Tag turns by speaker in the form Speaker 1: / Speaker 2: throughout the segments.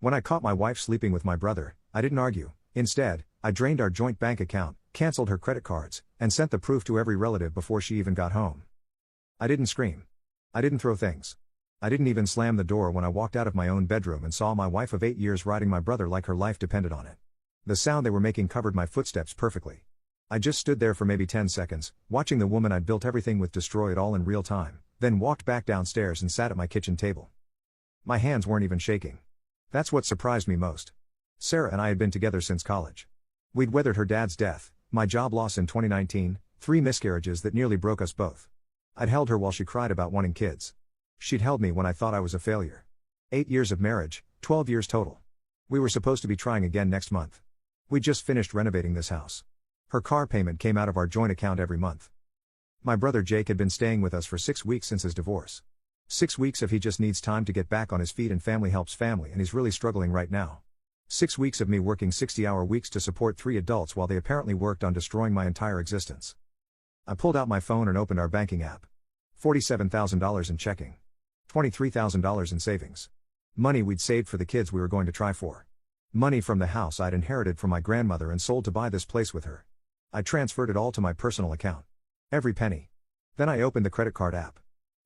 Speaker 1: When I caught my wife sleeping with my brother, I didn't argue. Instead, I drained our joint bank account, canceled her credit cards, and sent the proof to every relative before she even got home. I didn't scream. I didn't throw things. I didn't even slam the door when I walked out of my own bedroom and saw my wife of 8 years riding my brother like her life depended on it. The sound they were making covered my footsteps perfectly. I just stood there for maybe 10 seconds, watching the woman I'd built everything with destroy it all in real time, then walked back downstairs and sat at my kitchen table. My hands weren't even shaking. That's what surprised me most. Sarah and I had been together since college. We'd weathered her dad's death, my job loss in 2019, 3 miscarriages that nearly broke us both. I'd held her while she cried about wanting kids. She'd held me when I thought I was a failure. 8 years of marriage, 12 years total. We were supposed to be trying again next month. We'd just finished renovating this house. Her car payment came out of our joint account every month. My brother Jake had been staying with us for 6 weeks since his divorce. 6 weeks of he just needs time to get back on his feet and family helps family, and he's really struggling right now. 6 weeks of me working 60-hour weeks to support 3 adults while they apparently worked on destroying my entire existence. I pulled out my phone and opened our banking app. $47,000 in checking. $23,000 in savings. Money we'd saved for the kids we were going to try for. Money from the house I'd inherited from my grandmother and sold to buy this place with her. I transferred it all to my personal account. Every penny. Then I opened the credit card app.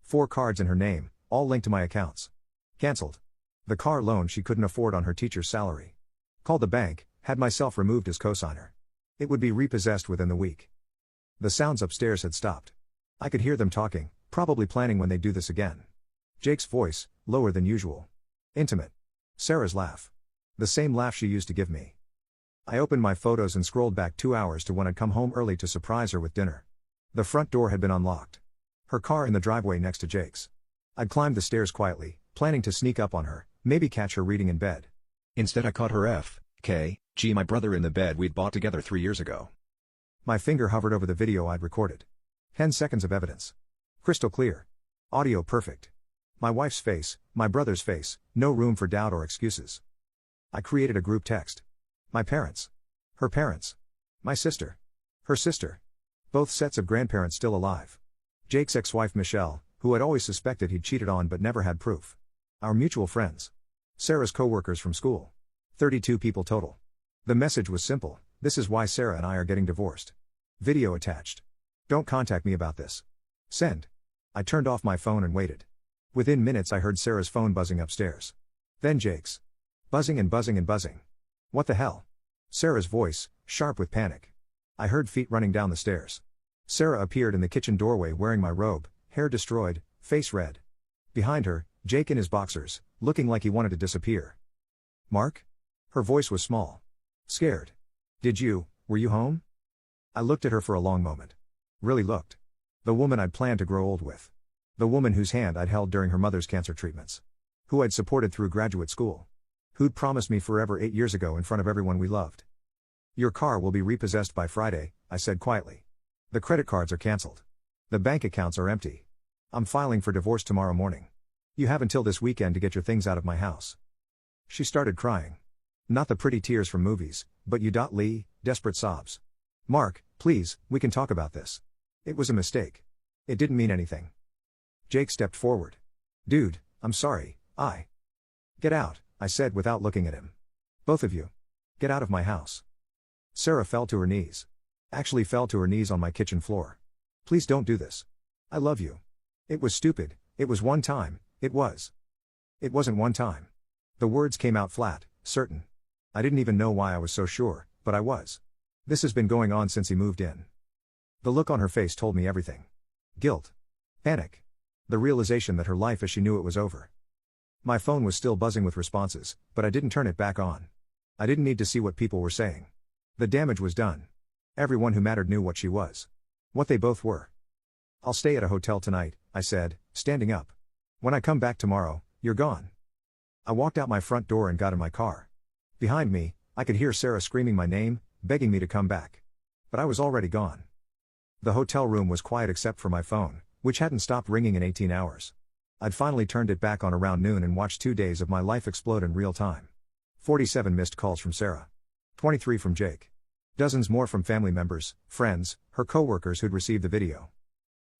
Speaker 1: 4 cards in her name, all linked to my accounts. Cancelled. The car loan she couldn't afford on her teacher's salary. Called the bank, had myself removed as cosigner. It would be repossessed within the week. The sounds upstairs had stopped. I could hear them talking, probably planning when they'd do this again. Jake's voice, lower than usual. Intimate. Sarah's laugh. The same laugh she used to give me. I opened my photos and scrolled back 2 hours to when I'd come home early to surprise her with dinner. The front door had been unlocked. Her car in the driveway next to Jake's. I'd climbed the stairs quietly, planning to sneak up on her, maybe catch her reading in bed. Instead I caught her my brother in the bed we'd bought together 3 years ago. My finger hovered over the video I'd recorded. 10 seconds of evidence. Crystal clear. Audio perfect. My wife's face, my brother's face, no room for doubt or excuses. I created a group text. My parents. Her parents. My sister. Her sister. Both sets of grandparents still alive. Jake's ex-wife Michelle, who I'd always suspected he'd cheated on but never had proof. Our mutual friends. Sarah's co-workers from school. 32 people total. The message was simple: this is why Sarah and I are getting divorced. Video attached. Don't contact me about this. Send. I turned off my phone and waited. Within minutes I heard Sarah's phone buzzing upstairs. Then Jake's. Buzzing and buzzing and buzzing. What the hell? Sarah's voice, sharp with panic. I heard feet running down the stairs. Sarah appeared in the kitchen doorway wearing my robe, hair destroyed, face red. Behind her, Jake in his boxers, looking like he wanted to disappear. Mark? Her voice was small. Scared. Were you home? I looked at her for a long moment. Really looked. The woman I'd planned to grow old with. The woman whose hand I'd held during her mother's cancer treatments. Who I'd supported through graduate school. Who'd promised me forever 8 years ago in front of everyone we loved. Your car will be repossessed by Friday, I said quietly. The credit cards are cancelled. The bank accounts are empty. I'm filing for divorce tomorrow morning. You have until this weekend to get your things out of my house. She started crying. Not the pretty tears from movies, but desperate sobs. Mark, please, we can talk about this. It was a mistake. It didn't mean anything. Jake stepped forward. Dude, I'm sorry, Get out, I said without looking at him. Both of you. Get out of my house. Sarah fell to her knees. Actually fell to her knees on my kitchen floor. Please don't do this. I love you. It was stupid, it was one time, it was. It wasn't one time. The words came out flat, certain. I didn't even know why I was so sure, but I was. This has been going on since he moved in. The look on her face told me everything. Guilt. Panic. The realization that her life as she knew it was over. My phone was still buzzing with responses, but I didn't turn it back on. I didn't need to see what people were saying. The damage was done. Everyone who mattered knew what she was. What they both were. I'll stay at a hotel tonight, I said, standing up. When I come back tomorrow, you're gone. I walked out my front door and got in my car. Behind me, I could hear Sarah screaming my name, begging me to come back. But I was already gone. The hotel room was quiet except for my phone, which hadn't stopped ringing in 18 hours. I'd finally turned it back on around noon and watched 2 days of my life explode in real time. 47 missed calls from Sarah. 23 from Jake. Dozens more from family members, friends, her co-workers who'd received the video.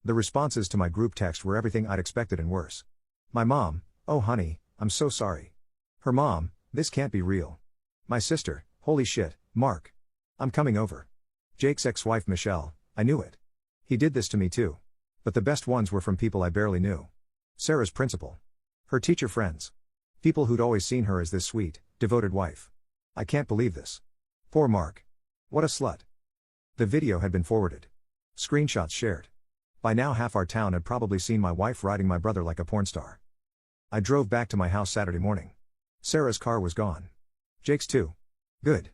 Speaker 1: The responses to my group text were everything I'd expected and worse. My mom, oh honey, I'm so sorry. Her mom, This can't be real. My sister, holy shit, Mark. I'm coming over. Jake's ex-wife Michelle, I knew it. He did this to me too. But the best ones were from people I barely knew. Sarah's principal. Her teacher friends. People who'd always seen her as this sweet, devoted wife. I can't believe this. Poor Mark. What a slut. The video had been forwarded. Screenshots shared. By now half our town had probably seen my wife riding my brother like a porn star. I drove back to my house Saturday morning. Sarah's car was gone. Jake's too. Good.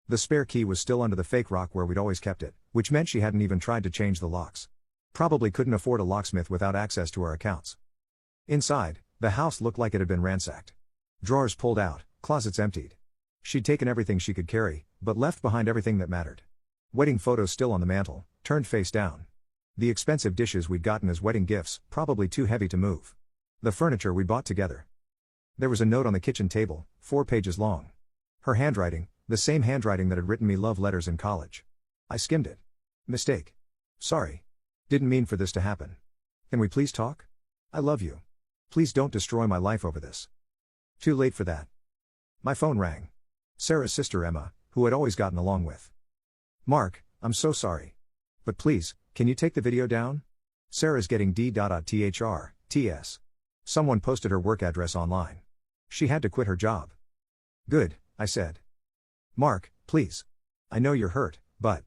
Speaker 1: The spare key was still under the fake rock where we'd always kept it, which meant she hadn't even tried to change the locks. Probably couldn't afford a locksmith without access to our accounts. Inside, the house looked like it had been ransacked. Drawers pulled out, closets emptied. She'd taken everything she could carry, but left behind everything that mattered. Wedding photos still on the mantle, turned face down. The expensive dishes we'd gotten as wedding gifts, probably too heavy to move. The furniture we bought together. There was a note on the kitchen table, 4 pages long. Her handwriting, the same handwriting that had written me love letters in college. I skimmed it. Mistake. Sorry. Didn't mean for this to happen. Can we please talk? I love you. Please don't destroy my life over this. Too late for that. My phone rang. Sarah's sister Emma, who I'd always gotten along with. Mark, I'm so sorry. But please, can you take the video down? Sarah's getting d.thr.ts. Someone posted her work address online. She had to quit her job. Good, I said. Mark, please. I know you're hurt, but...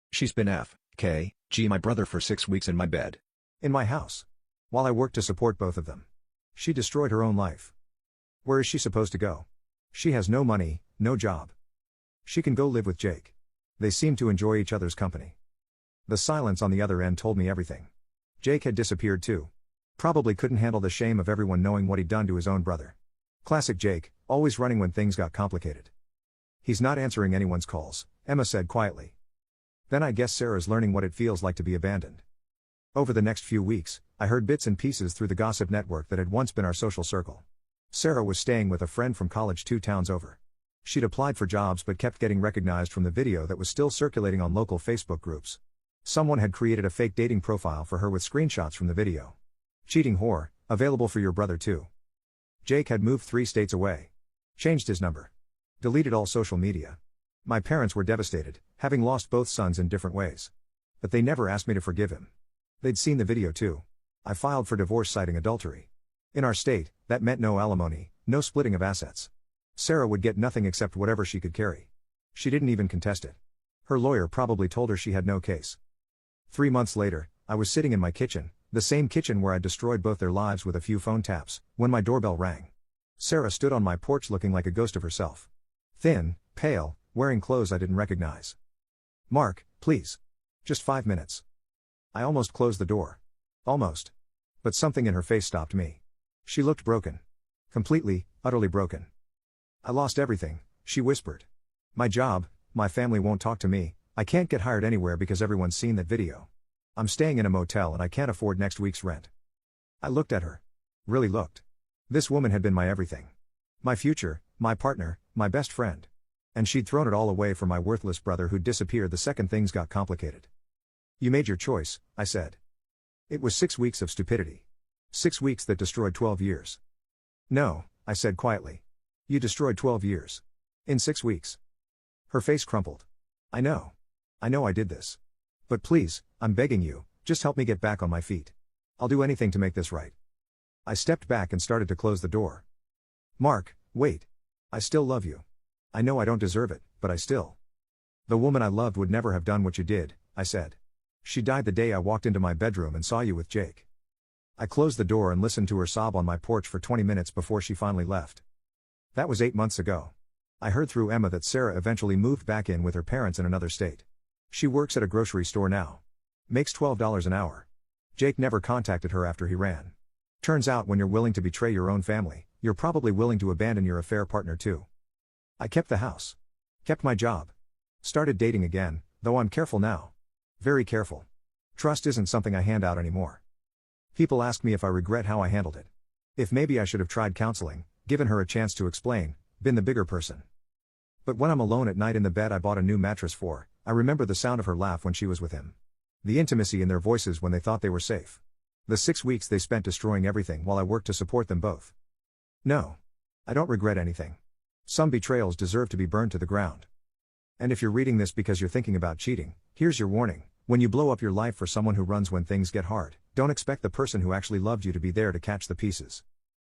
Speaker 2: She's been F.K.G. my brother for 6 weeks in my bed.
Speaker 1: In my house. While I worked to support both of them. She destroyed her own life. Where is she supposed to go? She has no money, no job. She can go live with Jake. They seem to enjoy each other's company. The silence on the other end told me everything. Jake had disappeared too. Probably couldn't handle the shame of everyone knowing what he'd done to his own brother. Classic Jake, always running when things got complicated. He's not answering anyone's calls, Emma said quietly. Then I guess Sarah's learning what it feels like to be abandoned. Over the next few weeks, I heard bits and pieces through the gossip network that had once been our social circle. Sarah was staying with a friend from college 2 towns over. She'd applied for jobs but kept getting recognized from the video that was still circulating on local Facebook groups. Someone had created a fake dating profile for her with screenshots from the video. Cheating whore, available for your brother too. Jake had moved 3 states away. Changed his number. Deleted all social media. My parents were devastated, having lost both sons in different ways. But they never asked me to forgive him. They'd seen the video too. I filed for divorce citing adultery. In our state, that meant no alimony, no splitting of assets. Sarah would get nothing except whatever she could carry. She didn't even contest it. Her lawyer probably told her she had no case. 3 months later, I was sitting in my kitchen, the same kitchen where I'd destroyed both their lives with a few phone taps, when my doorbell rang. Sarah stood on my porch looking like a ghost of herself. Thin, pale, wearing clothes I didn't recognize. Mark, please. Just 5 minutes. I almost closed the door. Almost. But something in her face stopped me. She looked broken. Completely, utterly broken. I lost everything, she whispered. My job, my family won't talk to me, I can't get hired anywhere because everyone's seen that video. I'm staying in a motel and I can't afford next week's rent. I looked at her. Really looked. This woman had been my everything. My future, my partner, my best friend. And she'd thrown it all away for my worthless brother who'd disappeared the second things got complicated. You made your choice, I said. It was 6 weeks of stupidity. 6 weeks that destroyed 12 years. No, I said quietly. You destroyed 12 years. In 6 weeks. Her face crumpled. I know I did this. But please, I'm begging you, just help me get back on my feet. I'll do anything to make this right. I stepped back and started to close the door. Mark, wait. I still love you. I know I don't deserve it, but I still. The woman I loved would never have done what you did, I said. She died the day I walked into my bedroom and saw you with Jake. I closed the door and listened to her sob on my porch for 20 minutes before she finally left. That was 8 months ago. I heard through Emma that Sarah eventually moved back in with her parents in another state. She works at a grocery store now. Makes $12 an hour. Jake never contacted her after he ran. Turns out when you're willing to betray your own family, you're probably willing to abandon your affair partner too. I kept the house. Kept my job. Started dating again, though I'm careful now. Very careful. Trust isn't something I hand out anymore. People ask me if I regret how I handled it. If maybe I should have tried counseling, given her a chance to explain, been the bigger person. But when I'm alone at night in the bed I bought a new mattress for, I remember the sound of her laugh when she was with him. The intimacy in their voices when they thought they were safe. The 6 weeks they spent destroying everything while I worked to support them both. No. I don't regret anything. Some betrayals deserve to be burned to the ground. And if you're reading this because you're thinking about cheating, here's your warning. When you blow up your life for someone who runs when things get hard, don't expect the person who actually loved you to be there to catch the pieces.